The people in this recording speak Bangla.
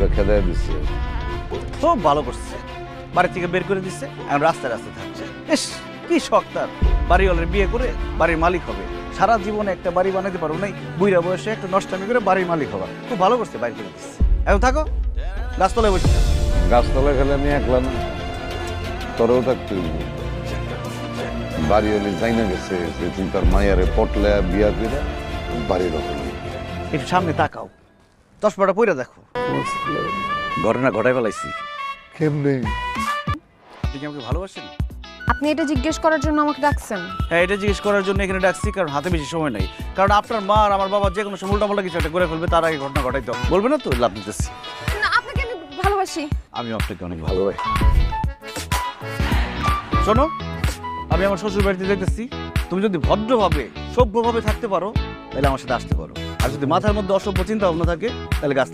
করে খেদাই দিচ্ছে। খুব ভালো করছে, বাড়ি থেকে বের করে দিচ্ছে, এখন রাস্তায় রাস্তায় থাকছে। ইস, কি শখ তার, বাড়িওয়ালার বিয়ে করে বাড়ির মালিক হবে। সারা জীবনে একটা বাড়ি বানাতে পারো নাই, বুইড়া বয়সে একটা নষ্টামি করে বাড়ির মালিক হবা। খুব ভালো করছে, বাইর করে দিচ্ছে। এখন থাকো, গাছতলায় বসে থাকো। গাছতলায় খেলে আমি একলা না, তোরেও থাকতে হইব। বাড়ি হলে যাই না গেছে যে তুই তার মায়ারে পটলে বিয়া করে বাড়ি দখল। একটু সামনে তাকাও, চশমাটা পইরা দেখো। ঘটনা ঘটাই ফেলাইছি। কেমনে? আপনি কি আমাকে ভালোবাসেন? আপনি এটা জিজ্ঞেস করার জন্য আমাকে ডাকছেন? হ্যাঁ, এটা জিজ্ঞেস করার জন্য এখানে ডাকছি, কারণ হাতে বেশি সময় নাই। কারণ আপনার মা আর আমার বাবা যে কোনো সময় উল্টাপাল্টা কিছু একটা করে ফেলবে, তার আগে ঘটনা ঘটাই দাও। বলবে না তো, লাভ নিতেছি। না, আপনাকে আমি ভালোবাসি। আমি আপনাকে অনেক ভালোবাসি। শোনো, আমি আমার শ্বশুর বাড়িতে দেখতেছি, তুমি যদি ভদ্রভাবে সভ্যভাবে থাকতে পারো তাহলে আমার সাথে আসতে পারো, আর যদি মাথার মধ্যে অসভ্য চিন্তা ভাবনা থাকে তাহলে গাছ